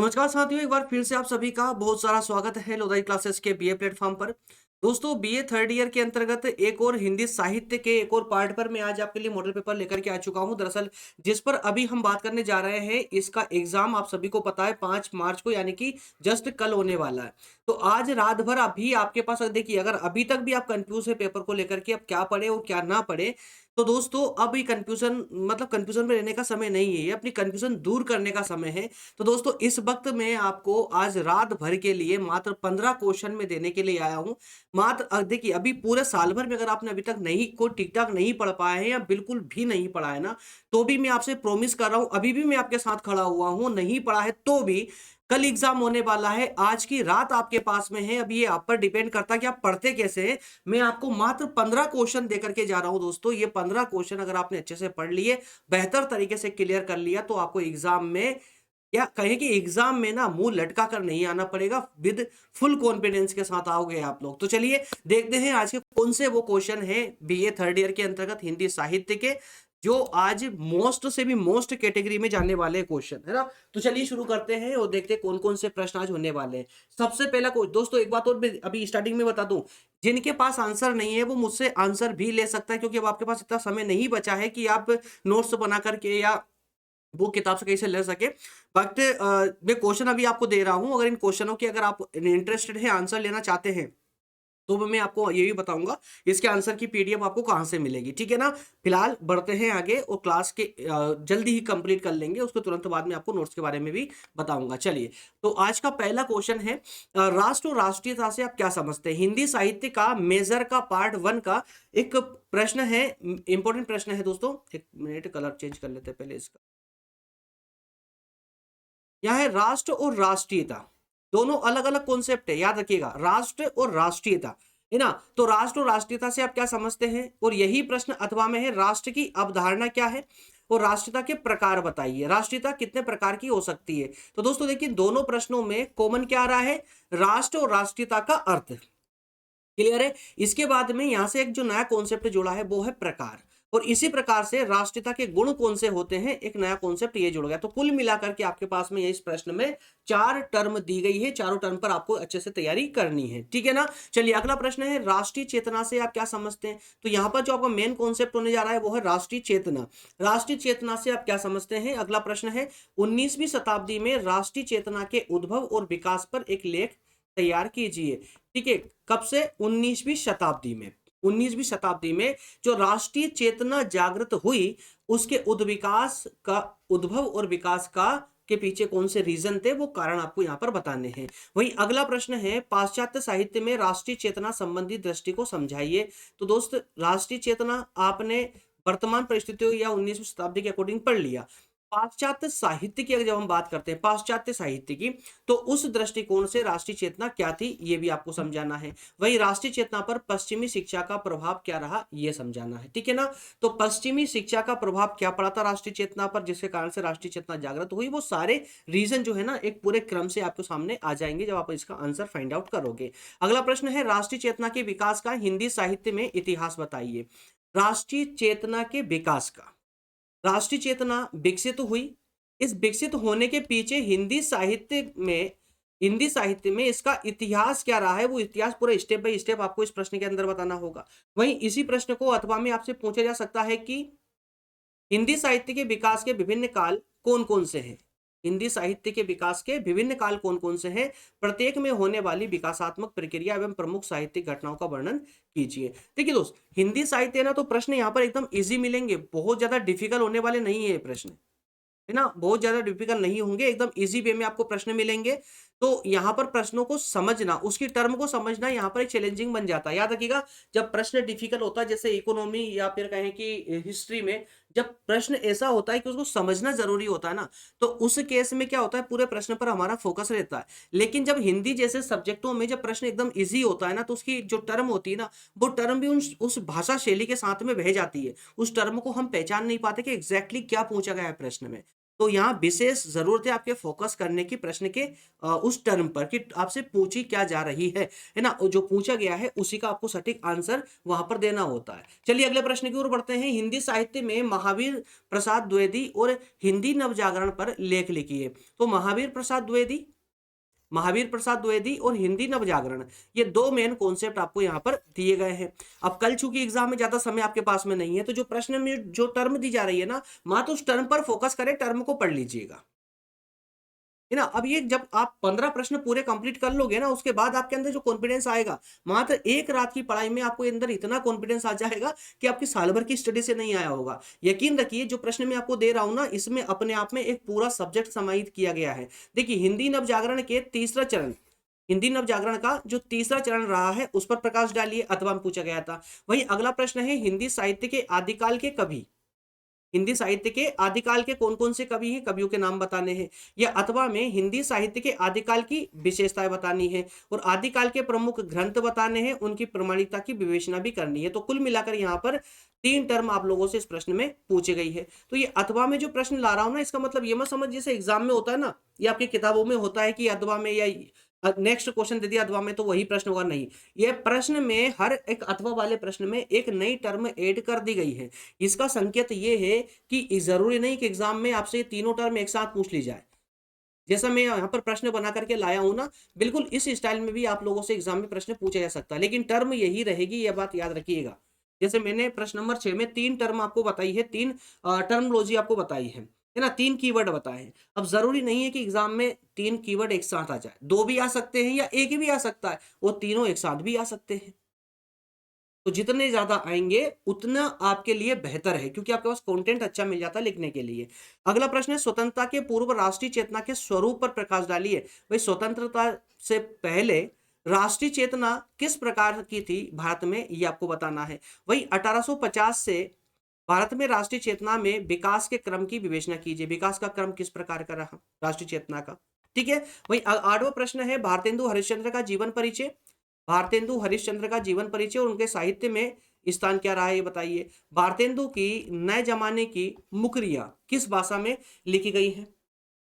नमस्कार साथियों, एक बार फिर से आप सभी का बहुत सारा स्वागत है लोधाई क्लासेस के बीए प्लेटफॉर्म पर। दोस्तों, बीए थर्ड ईयर के अंतर्गत एक और हिंदी साहित्य के एक और पार्ट पर मैं आज आपके लिए मॉडल पेपर लेकर के आ चुका हूं। दरअसल जिस पर अभी हम बात करने जा रहे हैं, इसका एग्जाम आप सभी को पता है 5 मार्च को, यानी कि जस्ट कल होने वाला है। तो आज रात भर अभी आपके पास, देखिए, अगर अभी तक भी आप कंफ्यूज है पेपर को लेकर के अब क्या पढ़े और क्या ना पढ़े, तो दोस्तों अब ये कंफ्यूजन मतलब कंफ्यूजन में रहने का समय नहीं है, ये अपनी कंफ्यूजन दूर करने का समय है। तो दोस्तों इस वक्त मैं आपको आज रात भर के लिए मात्र 15 क्वेश्चन में देने के लिए आया हूं। मात्र देखिए, अभी पूरे साल भर में अगर आपने अभी तक नहीं को ठीक ठाक नहीं पढ़ पाए हैं या बिल्कुल भी नहीं पढ़ा है ना, तो भी मैं आपसे प्रॉमिस कर रहा हूं, अभी भी मैं आपके साथ खड़ा हुआ हूं। नहीं पढ़ा है तो भी कल एग्जाम होने वाला है, आज की रात आपके पास में है। अब ये आप पर डिपेंड करता है कि आप पढ़ते कैसे हैं। मैं आपको मात्र 15 क्वेश्चन देकर के जा रहा हूं दोस्तों। ये 15 क्वेश्चन अगर आपने अच्छे से पढ़ लिए, बेहतर तरीके से क्लियर कर लिया, तो आपको एग्जाम में, या कहें कि एग्जाम में ना, मुंह लटका कर नहीं आना पड़ेगा, विद फुल कॉन्फिडेंस के साथ आओगे आप लोग। तो चलिए देखते हैं आज के कौन से वो क्वेश्चन है बीए थर्ड ईयर के अंतर्गत हिंदी साहित्य के, जो आज मोस्ट से भी मोस्ट कैटेगरी में जाने वाले क्वेश्चन है ना। तो चलिए शुरू करते हैं और देखते हैं कौन कौन से प्रश्न आज होने वाले हैं। सबसे पहला क्वेश्चन दोस्तों, एक बात और मैं अभी स्टार्टिंग में बता दूं, जिनके पास आंसर नहीं है वो मुझसे आंसर भी ले सकता है, क्योंकि अब आपके पास इतना समय नहीं बचा है कि आप नोट्स बना करके या वो किताब से कहीं से ले सके। बट मैं क्वेश्चन अभी आपको दे रहा हूं, अगर इन क्वेश्चनों की अगर आप इंटरेस्टेड है, आंसर लेना चाहते हैं, तो मैं आपको ये भी बताऊंगा इसके आंसर की पीडीएफ आपको कहां से मिलेगी, ठीक है ना। फिलहाल बढ़ते हैं आगे और क्लास के जल्दी ही कंप्लीट कर लेंगे, उसके तुरंत बाद में आपको नोट्स के बारे में भी बताऊंगा। चलिए, तो आज का पहला क्वेश्चन है, राष्ट्र और राष्ट्रीयता से आप क्या समझते हैं। हिंदी साहित्य का मेजर का पार्ट 1 का एक प्रश्न है, इंपॉर्टेंट प्रश्न है दोस्तों। एक मिनट, कलर चेंज कर लेते हैं पहले इसका। यह है राष्ट्र और राष्ट्रीयता, दोनों अलग अलग कॉन्सेप्ट है, याद रखिएगा, राष्ट्र और राष्ट्रीयता, है ना। तो राष्ट्र और राष्ट्रीयता से आप क्या समझते हैं, और यही प्रश्न अथवा में है, राष्ट्र की अवधारणा क्या है और राष्ट्रीयता के प्रकार बताइए, राष्ट्रीयता कितने प्रकार की हो सकती है। तो दोस्तों देखिए, दोनों प्रश्नों में कॉमन क्या आ रहा है, राष्ट्र और राष्ट्रीयता का अर्थ। क्लियर है। इसके बाद में यहां से एक जो नया कॉन्सेप्ट जोड़ा है वो है प्रकार, और इसी प्रकार से राष्ट्रीयता के गुण कौन से होते हैं, एक नया कॉन्सेप्ट ये जुड़ गया। तो कुल मिलाकर के आपके पास में ये इस प्रश्न में 4 टर्म दी गई है, चारों टर्म पर आपको अच्छे से तैयारी करनी है, ठीक है ना। चलिए अगला प्रश्न है, राष्ट्रीय चेतना से आप क्या समझते हैं। तो यहां पर जो आपका मेन कॉन्सेप्ट होने जा रहा है वो है राष्ट्रीय चेतना। राष्ट्रीय चेतना से आप क्या समझते हैं। अगला प्रश्न है, 19वीं शताब्दी में राष्ट्रीय चेतना के उद्भव और विकास पर एक लेख तैयार कीजिए। ठीक है, कब से, 19वीं शताब्दी में। 19वीं शताब्दी में जो राष्ट्रीय चेतना जागृत हुई, उसके उद्विकास का, उद्भव और विकास का के पीछे कौन से रीजन थे, वो कारण आपको यहां पर बताने हैं। वहीं अगला प्रश्न है, पाश्चात्य साहित्य में राष्ट्रीय चेतना संबंधी दृष्टि को समझाइए। तो दोस्त, राष्ट्रीय चेतना आपने वर्तमान परिस्थितियों या 19वीं शताब्दी के अकॉर्डिंग पढ़ लिया। पाश्चात्य साहित्य की अगर जब हम बात करते हैं, पाश्चात्य साहित्य की, तो उस दृष्टिकोण से राष्ट्रीय चेतना क्या थी, ये भी आपको समझाना है। वही राष्ट्रीय चेतना पर पश्चिमी शिक्षा का प्रभाव क्या रहा, ये समझाना है, ठीक है ना। तो पश्चिमी शिक्षा का प्रभाव क्या पड़ा था राष्ट्रीय चेतना पर, जिसके कारण से राष्ट्रीय चेतना जागृत हुई, वो सारे रीजन जो है ना, एक पूरे क्रम से आपके सामने आ जाएंगे जब आप इसका आंसर फाइंड आउट करोगे। अगला प्रश्न है, राष्ट्रीय चेतना के विकास का हिंदी साहित्य में इतिहास बताइए। राष्ट्रीय चेतना के विकास का, राष्ट्रीय चेतना विकसित हुई, इस विकसित होने के पीछे हिंदी साहित्य में इसका इतिहास क्या रहा है, वो इतिहास पूरा स्टेप बाय स्टेप आपको इस प्रश्न के अंदर बताना होगा। वहीं इसी प्रश्न को अथवा में आपसे पूछा जा सकता है कि हिंदी साहित्य के विकास के विभिन्न काल कौन कौन से हैं। हिंदी साहित्य के विकास के विभिन्न काल कौन कौन से हैं, प्रत्येक में होने वाली विकासात्मक प्रक्रिया एवं प्रमुख साहित्यिक घटनाओं का वर्णन कीजिए। देखिए दोस्त, हिंदी साहित्य ना, तो प्रश्न यहाँ पर एकदम इजी मिलेंगे, बहुत ज्यादा डिफिकल्ट होने वाले नहीं है ये प्रश्न, है ना, बहुत ज्यादा डिफिकल्ट नहीं होंगे, एकदम इजी वे में आपको प्रश्न मिलेंगे। तो यहाँ पर प्रश्नों को समझना, उसकी टर्म को समझना यहाँ पर एक चैलेंजिंग बन जाता है। याद रखिएगा, जब प्रश्न डिफिकल्ट होता है, जैसे इकोनॉमी या फिर कहें कि हिस्ट्री में, जब प्रश्न ऐसा होता है कि उसको समझना जरूरी होता है ना, तो उस केस में क्या होता है, पूरे प्रश्न पर हमारा फोकस रहता है। लेकिन जब हिंदी जैसे सब्जेक्टों में जब प्रश्न एकदम इजी होता है ना, तो उसकी जो टर्म होती है ना, वो टर्म भी उस भाषा शैली के साथ में बह जाती है, उस टर्म को हम पहचान नहीं पाते कि एग्जैक्टली क्या पूछा गया है प्रश्न में। तो यहाँ विशेष ज़रूरत है आपके फ़ोकस करने की प्रश्न के उस टर्म पर कि आपसे पूछी क्या जा रही है ना? और जो पूछा गया है उसी का आपको सटीक आंसर वहाँ पर देना होता है। चलिए अगले प्रश्न की ओर बढ़ते हैं। हिंदी साहित्य में महावीर प्रसाद द्विवेदी और हिंदी नवजागरण पर लेख लिखिए। तो महावीर प्रसाद द्विवेदी और हिंदी नवजागरण, ये 2 मेन कॉन्सेप्ट आपको यहाँ पर दिए गए हैं। अब कल चूंकि एग्जाम में ज़्यादा समय आपके पास में नहीं है, तो जो प्रश्न में जो टर्म दी जा रही है ना, मात्र उस टर्म पर फोकस करें, टर्म को पढ़ लीजिएगा, है ना? अब ये जब आप 15 प्रश्न पूरे कंप्लीट कर लोगे ना, उसके बाद आपके अंदर जो कॉन्फिडेंस आएगा, मात्र एक रात की पढ़ाई में आपको अंदर इतना कॉन्फिडेंस आ जाएगा कि आपकी साल भर की स्टडी से नहीं आया होगा। यकीन रखिए, जो प्रश्न मैं आपको दे रहा हूं ना, इसमें अपने आप में एक पूरा सब्जेक्ट समाहित किया गया है। देखिए, हिंदी नवजागरण का जो तीसरा चरण रहा है, उस पर प्रकाश डालिए, अथवा में पूछा गया था। वहीं अगला प्रश्न है, हिंदी साहित्य के आदिकाल के कवि। हिंदी साहित्य के आदिकाल के कौन-कौन से कवि हैं, कवियों के नाम बताने हैं। या अथवा में हिंदी साहित्य के आदिकाल की विशेषताएं बतानी है और आदिकाल के प्रमुख ग्रंथ बताने हैं, उनकी प्रमाणिकता की विवेचना भी करनी है। तो कुल मिलाकर यहाँ पर 3 टर्म आप लोगों से इस प्रश्न में पूछी गई है। तो ये अथवा में जो प्रश्न ला रहा हूं ना, इसका मतलब ये मत समझ जैसे एग्जाम में होता है ना, ये आपकी किताबों में होता है कि अथवा में या नेक्स्ट क्वेश्चन दे दिया अथवा में तो वही प्रश्न होगा, नहीं। ये प्रश्न में हर एक अथवा वाले प्रश्न में एक नई टर्म ऐड कर दी गई है। इसका संकेत ये है कि जरूरी नहीं कि एग्जाम में आपसे ये तीनों टर्म एक साथ पूछ ली जाए। जैसा मैं यहाँ पर प्रश्न बना करके लाया हूं ना, बिल्कुल इस स्टाइल में भी आप लोगों से एग्जाम में प्रश्न पूछा जा सकता है, लेकिन टर्म यही रहेगी, यह बात याद रखिएगा। जैसे मैंने प्रश्न नंबर 6 में 3 टर्म आपको बताई है, 3 टर्मोलॉजी आपको बताई है ना, 3 कीवर्ड बताए हैं। अब जरूरी नहीं है कि एग्जाम में 3 कीवर्ड एक साथ आ जाए, 2 भी आ सकते हैं या एक ही भी आ सकता है, वो तीनों एक साथ भी आ सकते हैं। तो जितने ज़्यादा आएँगे, उतना आपके लिए बेहतर है, क्योंकि आपके पास कंटेंट अच्छा मिल जाता है लिखने के लिए। अगला प्रश्न है, स्वतंत्रता के पूर्व राष्ट्रीय चेतना के स्वरूप पर प्रकाश डालिए। भाई, स्वतंत्रता से पहले राष्ट्रीय चेतना किस प्रकार की थी भारत में, ये आपको बताना है। वही 1850 से भारत में राष्ट्रीय चेतना में विकास के क्रम की विवेचना कीजिए। विकास का क्रम किस प्रकार का रहा राष्ट्रीय चेतना का, ठीक है। वही 8वां प्रश्न है, भारतेंदु हरिश्चंद्र का जीवन परिचय। भारतेंदु हरिश्चंद्र का जीवन परिचय और उनके साहित्य में स्थान क्या रहा है, ये बताइए। भारतेंदु की नए जमाने की मुकरियां किस भाषा में लिखी गई है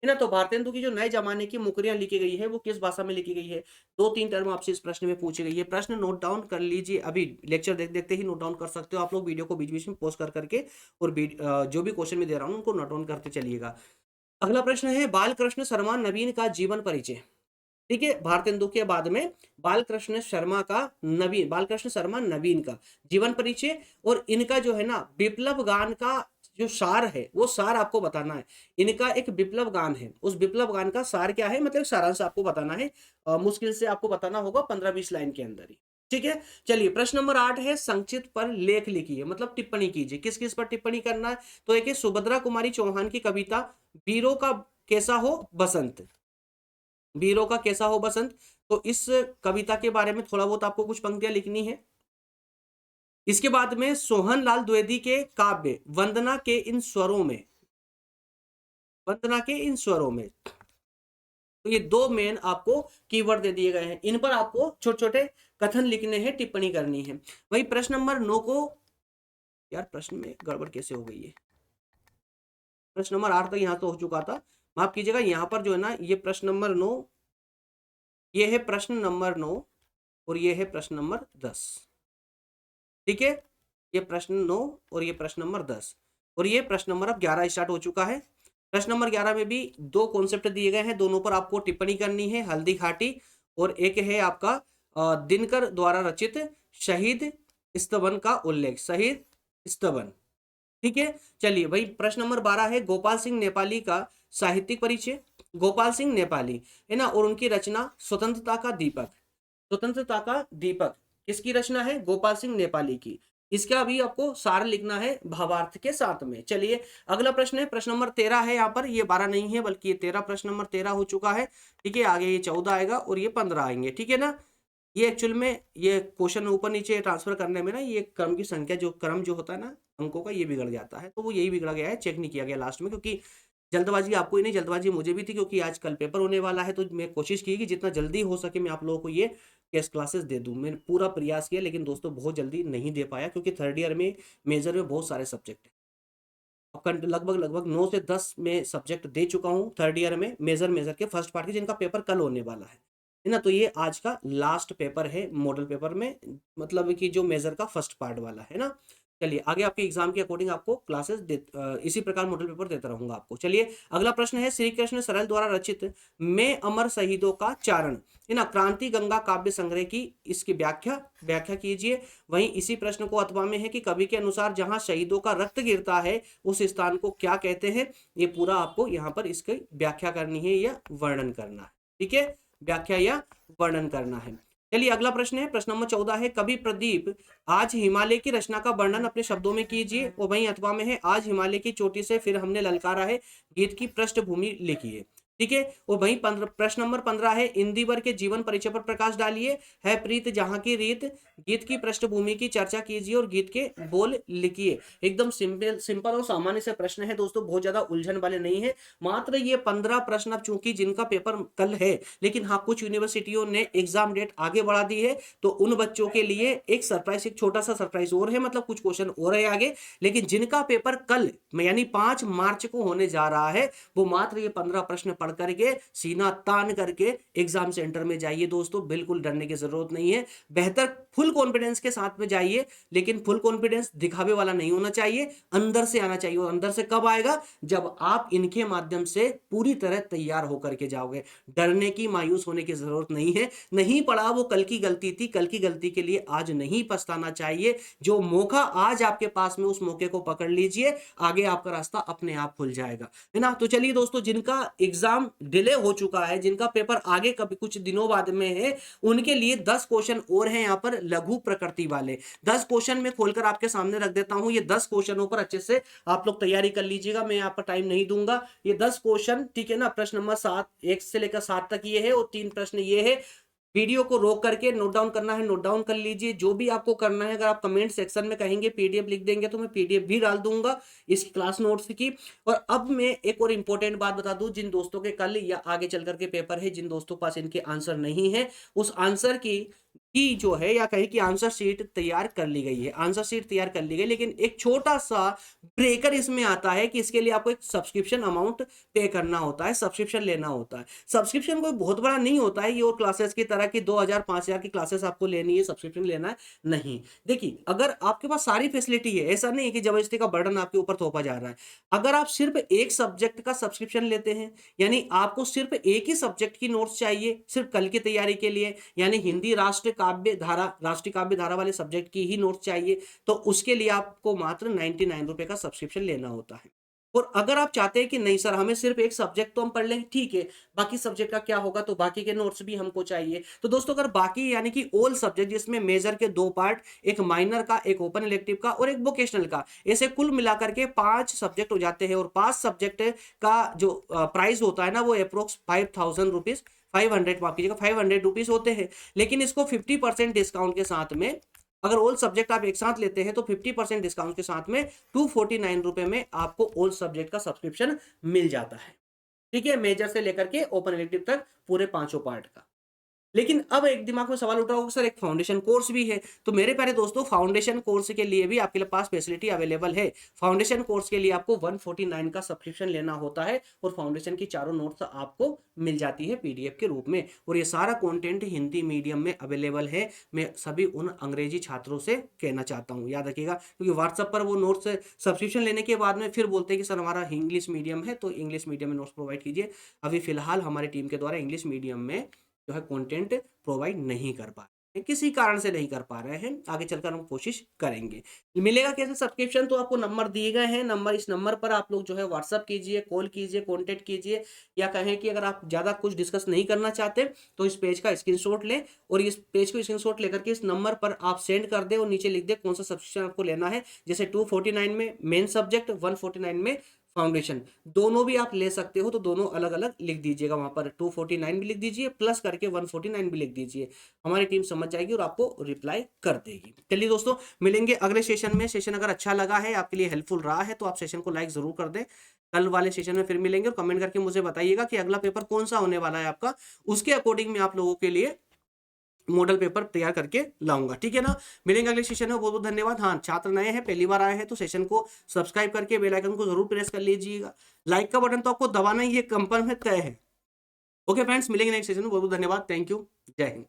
ना? तो भारतेंदु की जो नए जमाने की मुकरियां लिखी गई है, वो किस भाषा में लिखी गई है? 2-3 टर्म आपसे इस प्रश्न में पूछी गई है। प्रश्न नोट डाउन कर लीजिए, अभी लेक्चर देख देखते ही नोट डाउन कर सकते हो आप लोग, वीडियो को बीच बीच में पॉज कर करके, और जो भी क्वेश्चन मैं दे रहा हूँ उनको नोट डाउन करते चलिएगा। अगला प्रश्न है, बालकृष्ण शर्मा नवीन का जीवन परिचय। ठीक है, भारतेंदु के बाद में बालकृष्ण शर्मा नवीन का जीवन परिचय, और इनका जो है ना विप्लव गान का जो सार है, वो सार आपको बताना है। इनका एक विप्लव गान है, उस विप्लव गान का सार क्या है, मतलब सारांश आपको बताना है। मुश्किल से आपको बताना होगा 15-20 लाइन के अंदर ही, ठीक है। चलिए, प्रश्न नंबर 8 है, संक्षिप्त पर लेख लिखिए, मतलब टिप्पणी कीजिए। किस किस पर टिप्पणी करना है? तो एक है सुभद्रा कुमारी चौहान की कविता वीरों का कैसा हो बसंत। वीरों का कैसा हो बसंत, तो इस कविता के बारे में थोड़ा बहुत आपको कुछ पंक्तियां लिखनी है। इसके बाद में सोहन लाल द्विवेदी के काव्य वंदना के इन स्वरों में, तो ये 2 मेन आपको कीवर्ड दे दिए गए हैं, इन पर आपको छोटे छोटे कथन लिखने हैं, टिप्पणी करनी है। वही प्रश्न नंबर 9 को, यार प्रश्न में गड़बड़ कैसे हो गई है, प्रश्न नंबर 8 तक यहाँ तो हो चुका था, माफ कीजिएगा। यहाँ पर जो है ना, ये प्रश्न नंबर 9, ये है प्रश्न नंबर 9, और ये है प्रश्न नंबर 10, ठीक है। ये प्रश्न 9 और ये प्रश्न नंबर 10, और ये प्रश्न नंबर अब 11 स्टार्ट हो चुका है। प्रश्न नंबर 11 में भी 2 कॉन्सेप्ट दिए गए हैं, दोनों पर आपको टिप्पणी करनी है, हल्दी घाटी, और एक है आपका दिनकर द्वारा रचित शहीद स्तवन का उल्लेख, शहीद स्तवन, ठीक है। चलिए भाई, प्रश्न नंबर 12 है, गोपाल सिंह नेपाली का साहित्यिक परिचय। गोपाल सिंह नेपाली, है ना, और उनकी रचना स्वतंत्रता का दीपक। स्वतंत्रता का दीपक किसकी रचना है? गोपाल सिंह नेपाली की। इसका भी आपको सार लिखना है भावार्थ के साथ में। चलिए, अगला प्रश्न है, प्रश्न नंबर 13 है, यहाँ पर ये 12 नहीं है बल्कि ये 13, प्रश्न नंबर 13 हो चुका है, ठीक है। आगे ये 14 आएगा और ये 15 आएंगे, ठीक है ना। ये एक्चुअल में ये क्वेश्चन ऊपर नीचे ट्रांसफर करने में ना, ये क्रम की संख्या, जो क्रम जो होता है ना अंकों का, ये बिगड़ जाता है, तो वो यही बिगड़ा गया है, चेक नहीं किया गया लास्ट में, क्योंकि जल्दबाजी आपको ही नहीं, जल्दबाजी मुझे भी थी, क्योंकि आज कल पेपर होने वाला है, तो मैं कोशिश की कि जितना जल्दी हो सके मैं आप लोगों को ये टेस्ट क्लासेस दे दूं। मैंने पूरा प्रयास किया, लेकिन दोस्तों बहुत जल्दी नहीं दे पाया, क्योंकि थर्ड ईयर में मेजर में बहुत सारे सब्जेक्ट हैं। लगभग लगभग 9 से 10 में सब्जेक्ट दे चुका हूँ थर्ड ईयर में, मेजर के फर्स्ट पार्ट के, जिनका पेपर कल होने वाला है ना। तो ये आज का लास्ट पेपर है मॉडल पेपर में, मतलब कि जो मेजर का फर्स्ट पार्ट वाला है ना। चलिए आगे आपके एग्जाम के अकॉर्डिंग आपको क्लासेस इसी प्रकार मॉडल पेपर देता रहूंगा आपको। चलिए अगला प्रश्न है, श्री कृष्ण सरल द्वारा रचित मैं अमर शहीदों का चारण है ना, क्रांति गंगा काव्य संग्रह की इसकी व्याख्या व्याख्या कीजिए। वहीं इसी प्रश्न को अथवा में है कि कवि के अनुसार जहां शहीदों का रक्त गिरता है उस स्थान को क्या कहते हैं। ये पूरा आपको यहाँ पर इसकी व्याख्या करनी है या वर्णन करना है। ठीक है, व्याख्या या वर्णन करना है। चलिए अगला प्रश्न है, प्रश्न नंबर 14 है, कवि प्रदीप आज हिमालय की रचना का वर्णन अपने शब्दों में कीजिए। और वहीं अथवा में है, आज हिमालय की चोटी से फिर हमने ललकारा है गीत की पृष्ठभूमि लिखिए। ठीक है, और वहीं प्रश्न नंबर 15 है, इंदिवर के जीवन परिचय पर प्रकाश डालिए। है प्रीत जहां की रीत गीत की पृष्ठभूमि की चर्चा कीजिए और गीत के बोल लिखिए। एकदम सिंपल और सामान्य से प्रश्न है दोस्तों, बहुत ज्यादा उलझन वाले नहीं है। मात्र ये 15 प्रश्न, अब चूंकि जिनका पेपर कल है, लेकिन हाँ कुछ यूनिवर्सिटियों ने एग्जाम डेट आगे बढ़ा दी है, तो उन बच्चों के लिए एक सरप्राइज, एक छोटा सा सरप्राइज और है, मतलब कुछ क्वेश्चन और है आगे। लेकिन जिनका पेपर कल यानी 5 मार्च को होने जा रहा है, वो मात्र ये 15 प्रश्न पढ़ करके सीना तान करके एग्जाम सेंटर में जाइए दोस्तों, बिल्कुल डरने की जरूरत नहीं है। बेहतर फुल कॉन्फिडेंस के साथ में जाइए, लेकिन फुल कॉन्फिडेंस दिखावे वाला नहीं होना चाहिए, अंदर से आना चाहिए। और अंदर से कब आएगा, जब आप इनके माध्यम से पूरी तरह तैयार होकर के जाओगे। डरने की, मायूस होने की जरूरत नहीं है। नहीं पढ़ा वो कल की गलती थी, कल की गलती के लिए आज नहीं पछताना चाहिए। जो मौका आज आपके पास में, उस मौके को पकड़ लीजिए, आगे आपका रास्ता अपने आप खुल जाएगा, है ना। तो चलिए दोस्तों, जिनका एग्जाम डिले हो चुका है, जिनका पेपर आगे कभी कुछ दिनों बाद में है, उनके लिए 10 क्वेश्चन और हैं यहाँ पर लघु प्रकृति वाले। 10 क्वेश्चन में खोलकर आपके सामने रख देता हूं। ये 10 क्वेश्चनों पर अच्छे से आप लोग तैयारी कर लीजिएगा, मैं यहाँ पर टाइम नहीं दूंगा। ये 10 क्वेश्चन, ठीक है ना, प्रश्न नंबर 7 1 से लेकर 7 तक ये है, और 3 प्रश्न ये है। वीडियो को रोक करके नोट डाउन करना है, नोट डाउन कर लीजिए जो भी आपको करना है। अगर आप कमेंट सेक्शन में कहेंगे पीडीएफ लिख देंगे, तो मैं पीडीएफ भी डाल दूंगा इस क्लास नोट्स की। और अब मैं एक और इंपॉर्टेंट बात बता दूं, जिन दोस्तों के कल या आगे चल करके पेपर है, जिन दोस्तों के पास इनके आंसर नहीं है, उस आंसर की जो है, या कहीं की आंसर शीट तैयार कर ली गई है, आंसर शीट तैयार कर ली गई। लेकिन एक छोटा सा ब्रेकर इसमें आता है कि इसके लिए आपको एक सब्सक्रिप्शन अमाउंट पे करना होता है, सब्सक्रिप्शन लेना होता है। सब्सक्रिप्शन कोई बहुत बड़ा नहीं होता है, ये और क्लासेस की तरह की 2000 5000 की क्लासेस आपको लेनी है, सब्सक्रिप्शन लेना है नहीं। देखिए, अगर आपके पास सारी फैसिलिटी है, ऐसा नहीं है कि जबरदस्ती का बर्डन आपके ऊपर थोपा जा रहा है। अगर आप सिर्फ एक सब्जेक्ट का सब्सक्रिप्शन लेते हैं, यानी आपको सिर्फ एक ही सब्जेक्ट की नोट्स चाहिए सिर्फ कल की तैयारी के लिए, यानी हिंदी राष्ट्रीय काव्य धारा वाले सब्जेक्ट की ही नोट्स चाहिए, तो उसके लिए आपको मात्र 99 रुपए का सब्सक्रिप्शन लेना होता है। और अगर आप चाहते हैं कि नहीं सर, हमें सिर्फ एक सब्जेक्ट तो हम पढ़ लें, ठीक है, बाकी सब्जेक्ट का क्या होगा, तो बाकी के नोट्स भी हमको चाहिए। तो दोस्तों, अगर बाकी यानी कि ऑल सब्जेक्ट, जिसमें मेजर के 2 पार्ट, एक माइनर का, एक ओपन इलेक्टिव का और एक वोकेशनल का, ऐसे कुल मिलाकर के 5 सब्जेक्ट हो जाते हैं। और 5 सब्जेक्ट का जो प्राइस होता है ना, वो अप्रोक्स 5000 रुपीज, 500 माफ कीजिएगा, 500 रुपीज होते हैं। लेकिन इसको 50% डिस्काउंट के साथ में, अगर ऑल सब्जेक्ट आप एक साथ लेते हैं, तो 50% डिस्काउंट के साथ में 249 रुपए में आपको ऑल सब्जेक्ट का सब्सक्रिप्शन मिल जाता है। ठीक है, मेजर से लेकर के ओपन इलेक्टिव तक पूरे 5 पार्ट का। लेकिन अब एक दिमाग में सवाल उठ रहा होगा, सर एक फाउंडेशन कोर्स भी है। तो मेरे प्यारे दोस्तों, फाउंडेशन कोर्स के लिए भी आपके पास फैसिलिटी अवेलेबल है। फाउंडेशन कोर्स के लिए आपको 149 का सब्सक्रिप्शन लेना होता है, और फाउंडेशन की चारों नोट्स आपको मिल जाती है पीडीएफ के रूप में। और ये सारा कंटेंट हिंदी मीडियम में अवेलेबल है। मैं सभी उन अंग्रेजी छात्रों से कहना चाहता हूँ, याद रखिएगा, क्योंकि व्हाट्सएप पर वो नोट्स सब्सक्रिप्शन लेने के बाद में फिर बोलते हैं कि सर हमारा इंग्लिश मीडियम है, तो इंग्लिश मीडियम में नोट्स प्रोवाइड कीजिए। अभी फिलहाल हमारी टीम के द्वारा इंग्लिश मीडियम में जो है कंटेंट प्रोवाइड नहीं कर पा रहे हैं, किसी कारण से नहीं कर पा रहे हैं। आगे चलकर हम कोशिश करेंगे। मिलेगा कैसे सब्सक्रिप्शन, तो आपको नंबर दिए गए हैं, इस नंबर पर आप लोग जो है व्हाट्सअप कीजिए, कॉल कीजिए, कॉन्टेक्ट कीजिए, या कहें कि अगर आप ज़्यादा कुछ डिस्कस नहीं करना चाहते, तो इस पेज का स्क्रीनशॉट लें, और इस पेज को स्क्रीनशॉट लेकर के इस नंबर पर आप सेंड कर दें, और नीचे लिख दें कौन सा सब्सक्रिप्शन आपको लेना है। जैसे 249 में मेन सब्जेक्ट, 149 में फाउंडेशन, दोनों भी आप ले सकते हो, तो दोनों अलग अलग लिख दीजिएगा वहां पर, 249 भी लिख दीजिए, प्लस करके 149 भी लिख दीजिए। हमारी टीम समझ जाएगी और आपको रिप्लाई कर देगी। चलिए दोस्तों, मिलेंगे अगले सेशन में। सेशन अगर अच्छा लगा है, आपके लिए हेल्पफुल रहा है, तो आप सेशन को लाइक जरूर कर दें। कल वाले सेशन में फिर मिलेंगे, और कमेंट करके मुझे बताइएगा कि अगला पेपर कौन सा होने वाला है आपका। उसके अकॉर्डिंग में आप लोगों के लिए मॉडल पेपर तैयार करके लाऊंगा, ठीक है ना। मिलेंगे अगले सेशन में, बहुत बहुत धन्यवाद। हाँ, छात्र नए हैं, पहली बार आए हैं तो सेशन को सब्सक्राइब करके बेल आइकन को जरूर प्रेस कर लीजिएगा। लाइक का बटन तो आपको दबाना ही, ये कंफर्म है, तय है। ओके फ्रेंड्स, मिलेंगे नेक्स्ट सेशन में, बहुत बहुत धन्यवाद। थैंक यू, जय हिंद।